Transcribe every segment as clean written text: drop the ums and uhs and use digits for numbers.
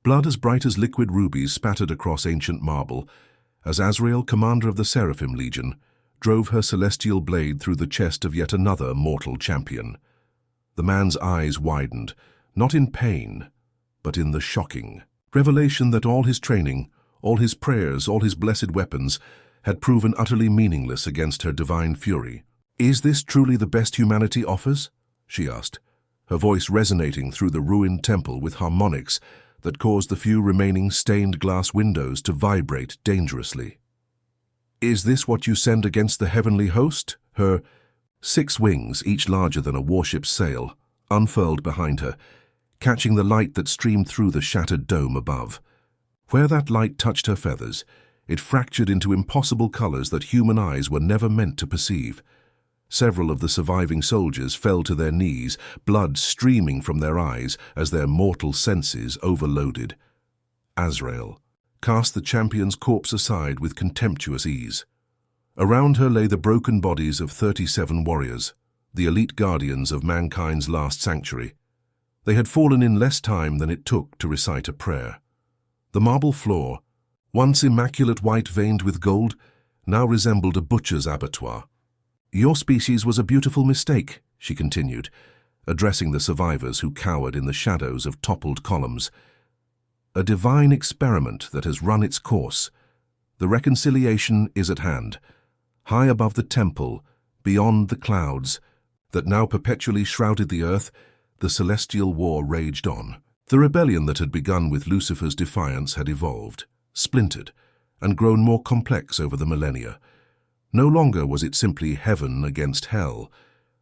Blood as bright as liquid rubies spattered across ancient marble, as Azrael, commander of the Seraphim Legion, drove her celestial blade through the chest of yet another mortal champion. The man's eyes widened, not in pain, but in the shocking revelation that all his training, all his prayers, all his blessed weapons, had proven utterly meaningless against her divine fury. "Is this truly the best humanity offers?" she asked, her voice resonating through the ruined temple with harmonics that caused the few remaining stained glass windows to vibrate dangerously. "Is this what you send against the heavenly host?" Her 6 wings, each larger than a warship's sail, unfurled behind her, catching the light that streamed through the shattered dome above. Where that light touched her feathers, it fractured into impossible colors that human eyes were never meant to perceive. Several of the surviving soldiers fell to their knees, blood streaming from their eyes as their mortal senses overloaded. Azrael cast the champion's corpse aside with contemptuous ease. Around her lay the broken bodies of 37 warriors, the elite guardians of mankind's last sanctuary. They had fallen in less time than it took to recite a prayer. The marble floor, once immaculate white veined with gold, now resembled a butcher's abattoir. "Your species was a beautiful mistake," she continued, addressing the survivors who cowered in the shadows of toppled columns. "A divine experiment that has run its course. The reconciliation is at hand, high above the temple, beyond the clouds that now perpetually shrouded the earth. The celestial war raged on. The rebellion that had begun with Lucifer's defiance had evolved, splintered, and grown more complex over the millennia. No longer was it simply heaven against hell,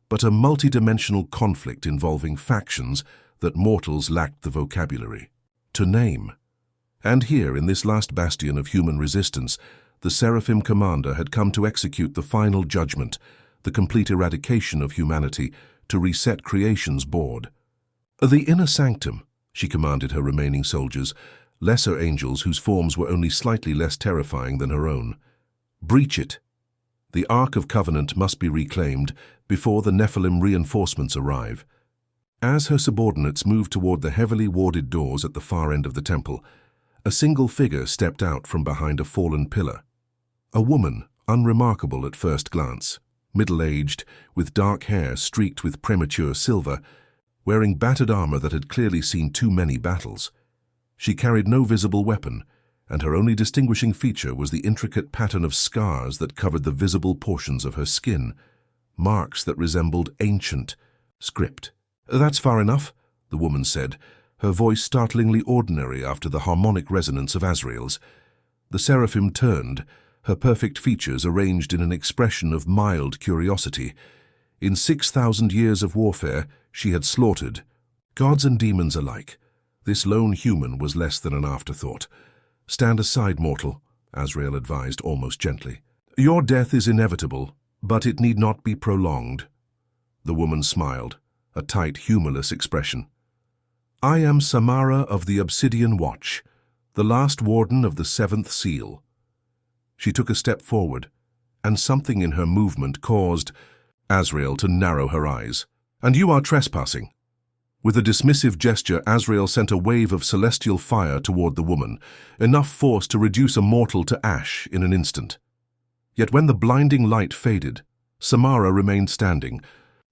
but a multidimensional conflict involving factions that mortals lacked the vocabulary to name. And here, in this last bastion of human resistance, the Seraphim commander had come to execute the final judgment, the complete eradication of humanity, to reset creation's board. "The inner sanctum," she commanded her remaining soldiers, lesser angels whose forms were only slightly less terrifying than her own. "Breach it. The Ark of Covenant must be reclaimed before the Nephilim reinforcements arrive." As her subordinates moved toward the heavily warded doors at the far end of the temple, a single figure stepped out from behind a fallen pillar. A woman, unremarkable at first glance, middle-aged, with dark hair streaked with premature silver, wearing battered armor that had clearly seen too many battles. She carried no visible weapon, and her only distinguishing feature was the intricate pattern of scars that covered the visible portions of her skin, marks that resembled ancient script. "That's far enough," the woman said, her voice startlingly ordinary after the harmonic resonance of Azrael's. The Seraphim turned, her perfect features arranged in an expression of mild curiosity. In 6,000 years of warfare, she had slaughtered gods and demons alike. This lone human was less than an afterthought. "Stand aside, mortal," Azrael advised almost gently. "Your death is inevitable, but it need not be prolonged." The woman smiled, a tight, humorless expression. "I am Samara of the Obsidian Watch, the last warden of the 7th seal." She took a step forward, and something in her movement caused Azrael to narrow her eyes. "And you are trespassing." With a dismissive gesture, Azrael sent a wave of celestial fire toward the woman, enough force to reduce a mortal to ash in an instant. Yet when the blinding light faded, Samara remained standing,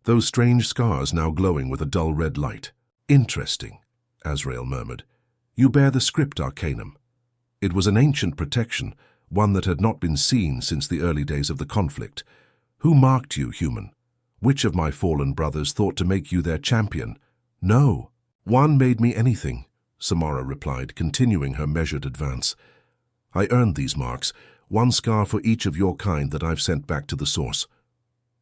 those strange scars now glowing with a dull red light. "Interesting," Azrael murmured. "You bear the script arcanum." It was an ancient protection, one that had not been seen since the early days of the conflict. "Who marked you, human? Which of my fallen brothers thought to make you their champion?" "No, one made me anything," Samara replied, continuing her measured advance. "I earned these marks, one scar for each of your kind that I've sent back to the source."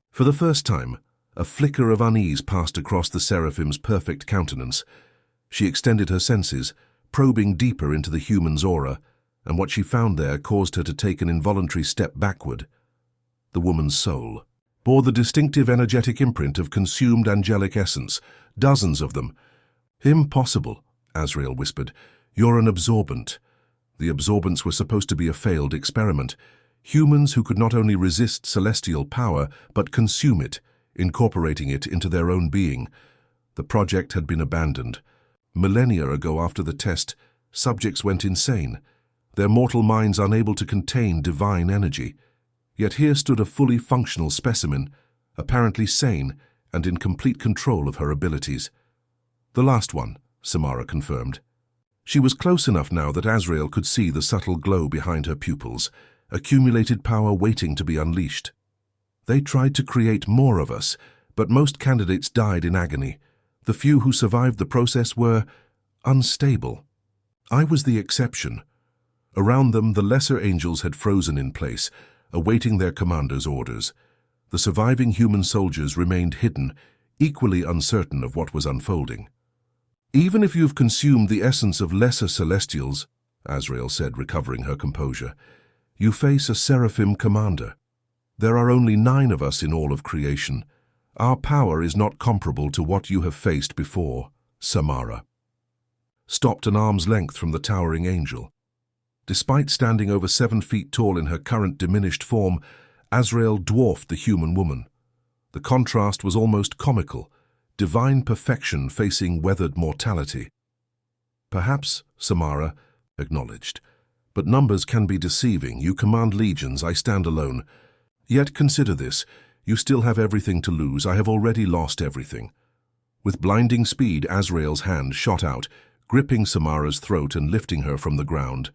For the first time, a flicker of unease passed across the Seraphim's perfect countenance. She extended her senses, probing deeper into the human's aura, and what she found there caused her to take an involuntary step backward. The woman's soul bore the distinctive energetic imprint of consumed angelic essence, dozens of them. "Impossible," Azrael whispered. "You're an absorbent." The absorbents were supposed to be a failed experiment. Humans who could not only resist celestial power, but consume it, incorporating it into their own being. The project had been abandoned. Millennia ago after the test, subjects went insane, their mortal minds unable to contain divine energy. Yet here stood a fully functional specimen, apparently sane and in complete control of her abilities. The last one, Samara confirmed. She was close enough now that Azrael could see the subtle glow behind her pupils, accumulated power waiting to be unleashed. They tried to create more of us, but most candidates died in agony. The few who survived the process were unstable. I was the exception. Around them, the lesser angels had frozen in place, awaiting their commander's orders. The surviving human soldiers remained hidden, equally uncertain of what was unfolding. "Even if you've consumed the essence of lesser celestials," Azrael said, recovering her composure, "you face a Seraphim commander. There are only 9 of us in all of creation. Our power is not comparable to what you have faced before." Samara stopped an arm's length from the towering angel. Despite standing over 7 feet tall in her current diminished form, Azrael dwarfed the human woman. The contrast was almost comical, divine perfection facing weathered mortality. "Perhaps," Samara acknowledged, "but numbers can be deceiving. You command legions, I stand alone. Yet consider this, you still have everything to lose. I have already lost everything." With blinding speed, Azrael's hand shot out, gripping Samara's throat and lifting her from the ground.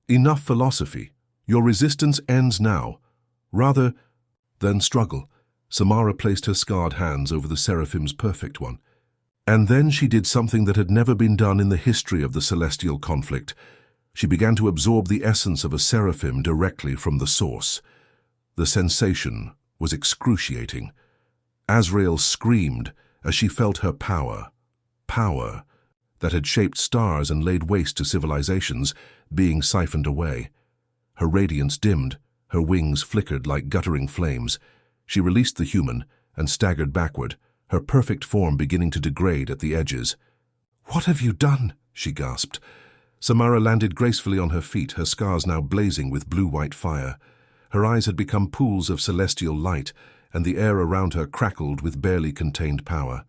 "Enough philosophy. Your resistance ends now. Rather than struggle." Samara placed her scarred hands over the Seraphim's perfect one. And then she did something that had never been done in the history of the celestial conflict. She began to absorb the essence of a Seraphim directly from the source. The sensation was excruciating. Azrael screamed as she felt her power that had shaped stars and laid waste to civilizations, being siphoned away. Her radiance dimmed, her wings flickered like guttering flames. She released the human and staggered backward, her perfect form beginning to degrade at the edges. "What have you done?" she gasped. Samara landed gracefully on her feet, her scars now blazing with blue-white fire. Her eyes had become pools of celestial light, and the air around her crackled with barely contained power.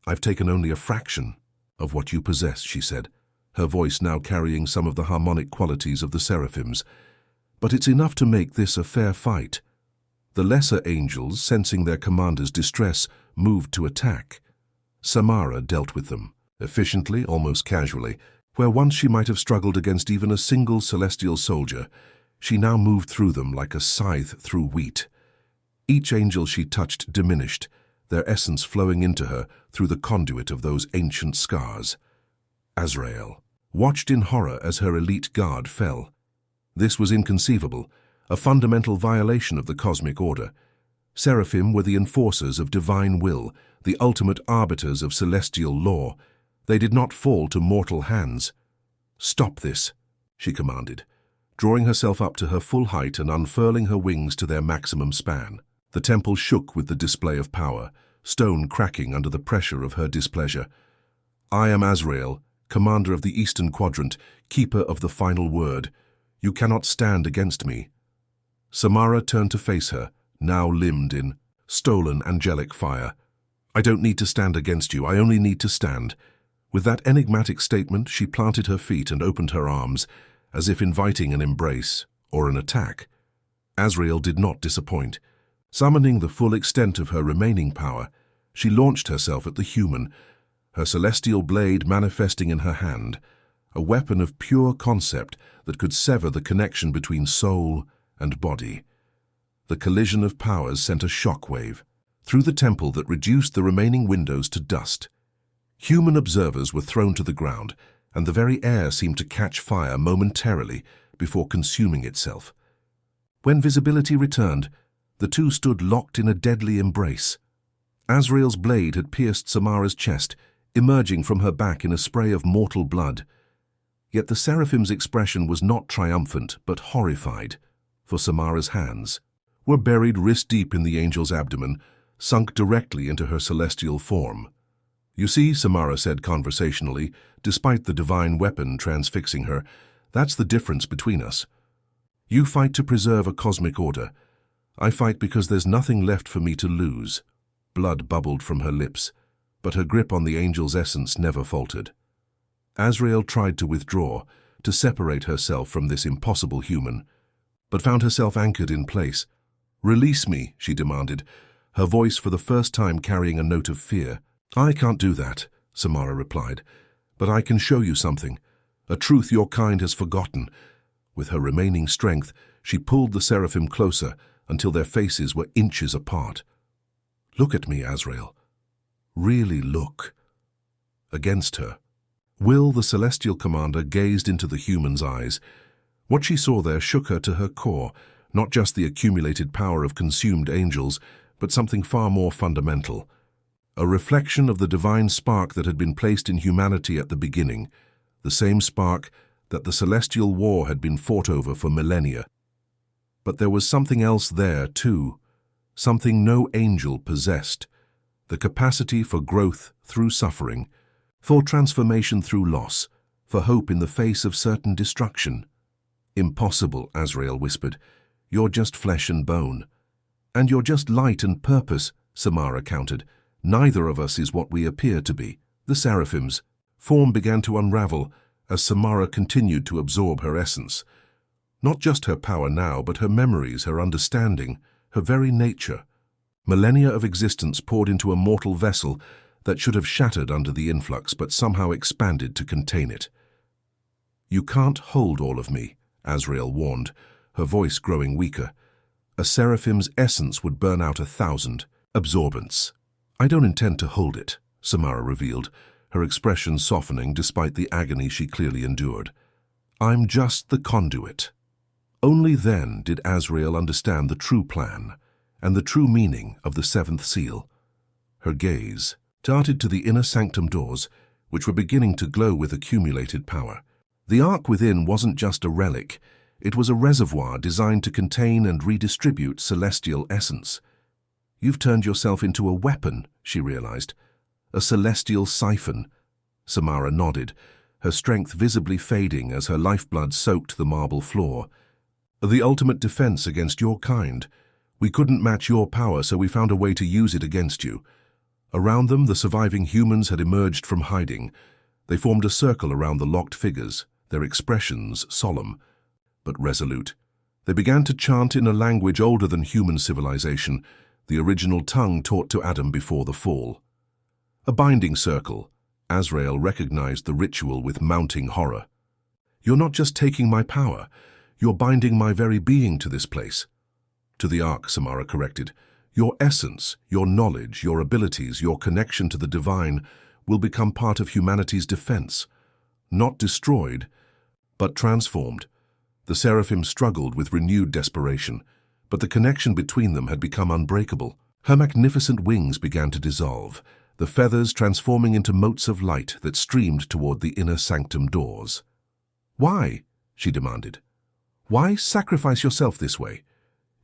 "I've taken only a fraction of what you possess," she said, her voice now carrying some of the harmonic qualities of the Seraphims. "But it's enough to make this a fair fight." The lesser angels, sensing their commander's distress, moved to attack. Samara dealt with them, efficiently, almost casually. Where once she might have struggled against even a single celestial soldier, she now moved through them like a scythe through wheat. Each angel she touched diminished, their essence flowing into her through the conduit of those ancient scars. Azrael watched in horror as her elite guard fell. This was inconceivable, a fundamental violation of the cosmic order. Seraphim were the enforcers of divine will, the ultimate arbiters of celestial law. They did not fall to mortal hands. "Stop this," she commanded, drawing herself up to her full height and unfurling her wings to their maximum span. The temple shook with the display of power, stone cracking under the pressure of her displeasure. "I am Azrael, commander of the Eastern Quadrant, keeper of the final word. You cannot stand against me." Samara turned to face her, now limned in stolen angelic fire. "I don't need to stand against you, I only need to stand." With that enigmatic statement, she planted her feet and opened her arms, as if inviting an embrace or an attack. Azrael did not disappoint. Summoning the full extent of her remaining power, she launched herself at the human, her celestial blade manifesting in her hand, a weapon of pure concept that could sever the connection between soul and body. The collision of powers sent a shockwave through the temple that reduced the remaining windows to dust. Human observers were thrown to the ground, and the very air seemed to catch fire momentarily before consuming itself. When visibility returned, the two stood locked in a deadly embrace. Azrael's blade had pierced Samara's chest, emerging from her back in a spray of mortal blood. Yet the Seraphim's expression was not triumphant, but horrified, for Samara's hands were buried wrist-deep in the angel's abdomen, sunk directly into her celestial form. "You see," Samara said conversationally, despite the divine weapon transfixing her, "that's the difference between us. You fight to preserve a cosmic order. I fight because there's nothing left for me to lose." Blood bubbled from her lips, but her grip on the angel's essence never faltered. Azrael tried to withdraw, to separate herself from this impossible human, but found herself anchored in place. "Release me," she demanded, her voice for the first time carrying a note of fear. "I can't do that," Samara replied, "but I can show you something, a truth your kind has forgotten." With her remaining strength, she pulled the Seraphim closer until their faces were inches apart. "Look at me, Azrael. Really look." Against her, Will, the celestial commander, gazed into the human's eyes. What she saw there shook her to her core, not just the accumulated power of consumed angels, but something far more fundamental. A reflection of the divine spark that had been placed in humanity at the beginning, the same spark that the celestial war had been fought over for millennia. But there was something else there, too, something no angel possessed, the capacity for growth through suffering, for transformation through loss, for hope in the face of certain destruction. "Impossible," Azrael whispered. "You're just flesh and bone." "And you're just light and purpose," Samara countered. "Neither of us is what we appear to be." The Seraphim's form began to unravel as Samara continued to absorb her essence. Not just her power now, but her memories, her understanding, her very nature. Millennia of existence poured into a mortal vessel that should have shattered under the influx, but somehow expanded to contain it. "You can't hold all of me," Azrael warned, her voice growing weaker. "A Seraphim's essence would burn out 1,000 absorbents." "I don't intend to hold it," Samara revealed, her expression softening despite the agony she clearly endured. "I'm just the conduit." Only then did Azrael understand the true plan and the true meaning of the seventh seal. Her gaze darted to the inner sanctum doors, which were beginning to glow with accumulated power. The ark within wasn't just a relic, it was a reservoir designed to contain and redistribute celestial essence. "You've turned yourself into a weapon," she realized. "A celestial siphon." Samara nodded, her strength visibly fading as her lifeblood soaked the marble floor. "The ultimate defense against your kind. We couldn't match your power, so we found a way to use it against you." Around them, the surviving humans had emerged from hiding. They formed a circle around the locked figures, their expressions solemn, but resolute. They began to chant in a language older than human civilization, the original tongue taught to Adam before the fall. A binding circle. Azrael recognized the ritual with mounting horror. "You're not just taking my power, you're binding my very being to this place." "To the ark," Samara corrected. "Your essence, your knowledge, your abilities, your connection to the divine will become part of humanity's defense. Not destroyed, but transformed." The Seraphim struggled with renewed desperation, but the connection between them had become unbreakable. Her magnificent wings began to dissolve, the feathers transforming into motes of light that streamed toward the inner sanctum doors. "Why?" she demanded. "Why sacrifice yourself this way?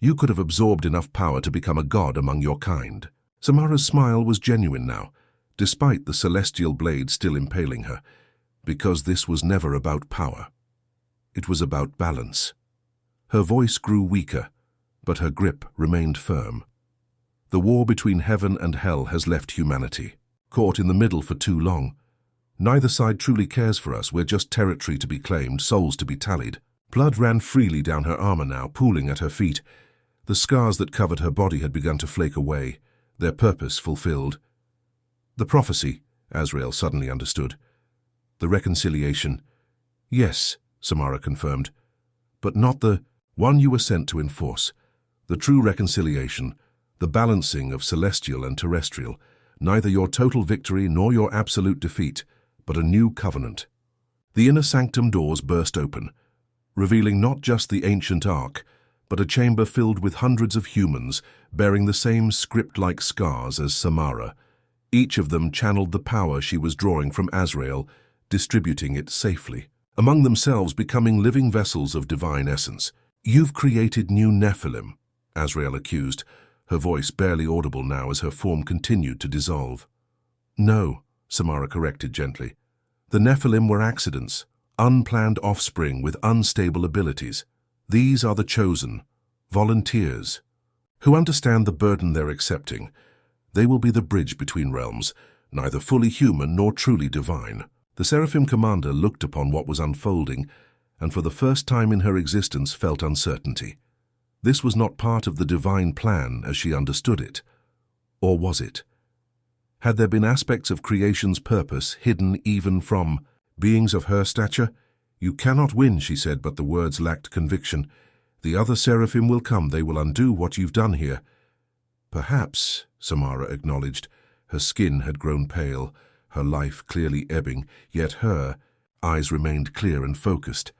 You could have absorbed enough power to become a god among your kind." Samara's smile was genuine now, despite the celestial blade still impaling her, because this was never about power. It was about balance. Her voice grew weaker, but her grip remained firm. "The war between heaven and hell has left humanity, caught in the middle for too long. Neither side truly cares for us, we're just territory to be claimed, souls to be tallied." Blood ran freely down her armor now, pooling at her feet. The scars that covered her body had begun to flake away, their purpose fulfilled. "The prophecy," Azrael suddenly understood. "The reconciliation." "Yes," Samara confirmed, "but not the one you were sent to enforce. The true reconciliation, the balancing of celestial and terrestrial, neither your total victory nor your absolute defeat, but a new covenant." The inner sanctum doors burst open, revealing not just the ancient ark, but a chamber filled with hundreds of humans bearing the same script-like scars as Samara. Each of them channeled the power she was drawing from Azrael, distributing it safely, among themselves becoming living vessels of divine essence. "You've created new Nephilim," Azrael accused, her voice barely audible now as her form continued to dissolve. "No," Samara corrected gently. "The Nephilim were accidents, unplanned offspring with unstable abilities. These are the chosen, volunteers, who understand the burden they're accepting. They will be the bridge between realms, neither fully human nor truly divine." The Seraphim commander looked upon what was unfolding, and for the first time in her existence felt uncertainty. This was not part of the divine plan as she understood it. Or was it? Had there been aspects of creation's purpose hidden even from beings of her stature? "You cannot win," she said, but the words lacked conviction. "The other Seraphim will come. They will undo what you've done here." "Perhaps," Samara acknowledged. Her skin had grown pale, her life clearly ebbing, yet her eyes remained clear and focused.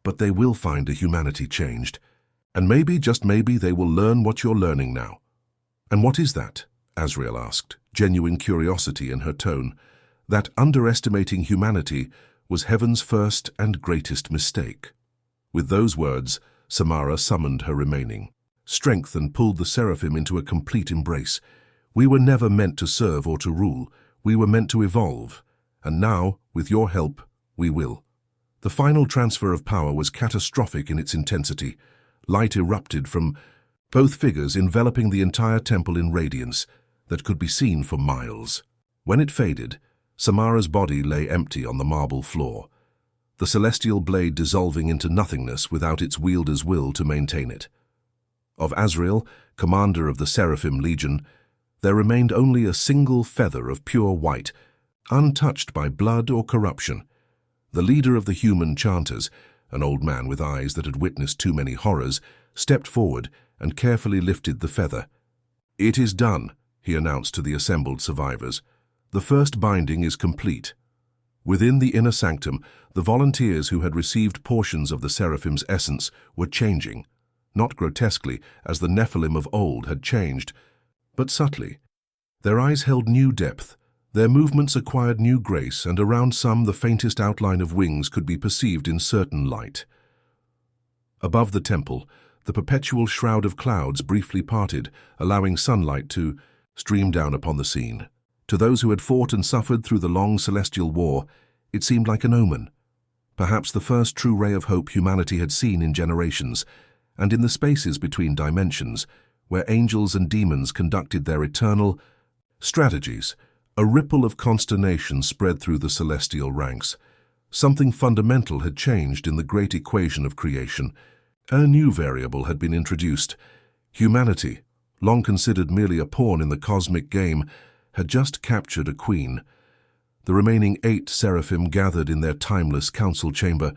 "But they will find a humanity changed. And maybe, just maybe, they will learn what you're learning now." "And what is that?" Azrael asked, genuine curiosity in her tone. That underestimating humanity was heaven's first and greatest mistake. With those words, Samara summoned her remaining strength and pulled the Seraphim into a complete embrace. "We were never meant to serve or to rule. We were meant to evolve. And now, with your help, we will." The final transfer of power was catastrophic in its intensity. Light erupted from both figures, enveloping the entire temple in radiance that could be seen for miles. When it faded, Samara's body lay empty on the marble floor, the celestial blade dissolving into nothingness without its wielder's will to maintain it. Of Azrael, commander of the Seraphim Legion, there remained only a single feather of pure white, untouched by blood or corruption. The leader of the human chanters, an old man with eyes that had witnessed too many horrors, stepped forward and carefully lifted the feather. "It is done," he announced to the assembled survivors. "The first binding is complete." Within the inner sanctum, the volunteers who had received portions of the Seraphim's essence were changing, not grotesquely, as the Nephilim of old had changed, but subtly. Their eyes held new depth, their movements acquired new grace, and around some the faintest outline of wings could be perceived in certain light. Above the temple, the perpetual shroud of clouds briefly parted, allowing sunlight to stream down upon the scene. To those who had fought and suffered through the long celestial war, it seemed like an omen. Perhaps the first true ray of hope humanity had seen in generations, and in the spaces between dimensions, where angels and demons conducted their eternal strategies, a ripple of consternation spread through the celestial ranks. Something fundamental had changed in the great equation of creation. A new variable had been introduced. Humanity, long considered merely a pawn in the cosmic game, had just captured a queen. The remaining 8 Seraphim gathered in their timeless council chamber,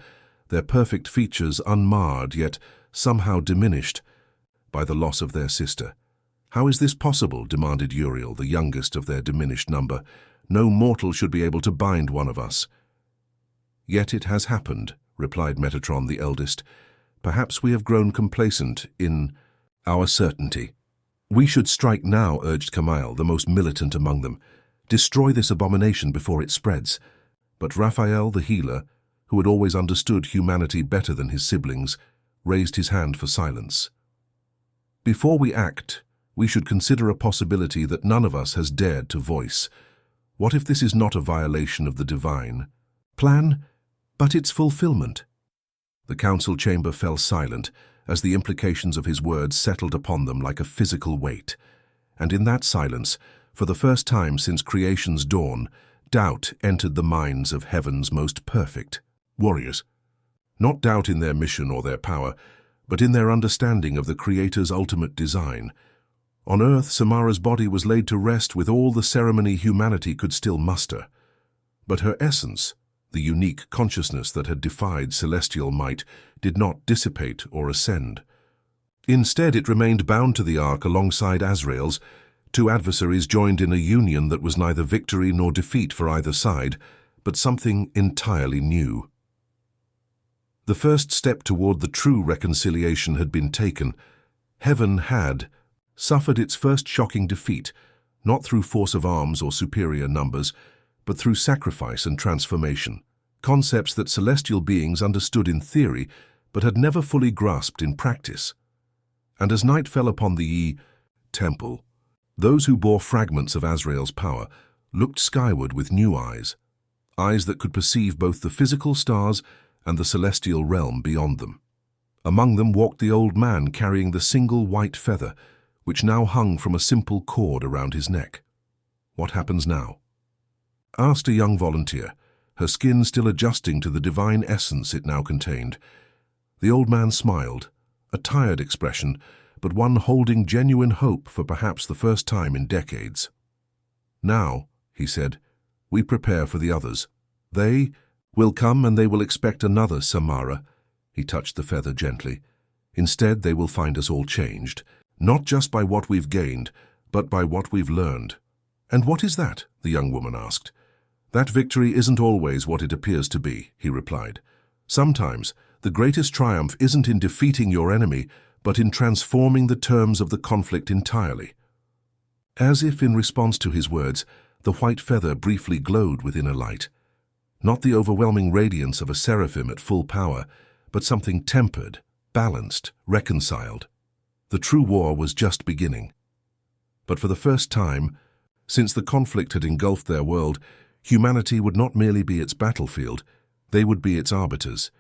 their perfect features unmarred yet somehow diminished by the loss of their sister. "How is this possible?" demanded Uriel, the youngest of their diminished number. "No mortal should be able to bind one of us." "Yet it has happened," replied Metatron, the eldest. "Perhaps we have grown complacent in our certainty." "We should strike now," urged Kamail, the most militant among them. "Destroy this abomination before it spreads." But Raphael, the healer, who had always understood humanity better than his siblings, raised his hand for silence. "Before we act, we should consider a possibility that none of us has dared to voice. What if this is not a violation of the divine plan, but its fulfillment?" The council chamber fell silent as the implications of his words settled upon them like a physical weight. And in that silence, for the first time since creation's dawn, doubt entered the minds of heaven's most perfect warriors. Not doubt in their mission or their power, but in their understanding of the Creator's ultimate design. On earth, Samara's body was laid to rest with all the ceremony humanity could still muster. But her essence, the unique consciousness that had defied celestial might, did not dissipate or ascend. Instead, it remained bound to the ark alongside Azrael's. 2 adversaries joined in a union that was neither victory nor defeat for either side, but something entirely new. The first step toward the true reconciliation had been taken. Heaven had suffered its first shocking defeat, not through force of arms or superior numbers, but through sacrifice and transformation, concepts that celestial beings understood in theory but had never fully grasped in practice. And as night fell upon the temple, those who bore fragments of Azrael's power looked skyward with new eyes, eyes that could perceive both the physical stars and the celestial realm beyond them. Among them walked the old man carrying the single white feather, which now hung from a simple cord around his neck. "What happens now?" asked a young volunteer, her skin still adjusting to the divine essence it now contained. The old man smiled, a tired expression, but one holding genuine hope for perhaps the first time in decades. "Now," he said, "we prepare for the others. They will come and they will expect another Samara." He touched the feather gently. "Instead, they will find us all changed, not just by what we've gained, but by what we've learned." "And what is that?" the young woman asked. "That victory isn't always what it appears to be," he replied. "Sometimes the greatest triumph isn't in defeating your enemy, but in transforming the terms of the conflict entirely." As if in response to his words, the white feather briefly glowed within a light. Not the overwhelming radiance of a seraphim at full power, but something tempered, balanced, reconciled. The true war was just beginning. But for the first time, since the conflict had engulfed their world, humanity would not merely be its battlefield, they would be its arbiters.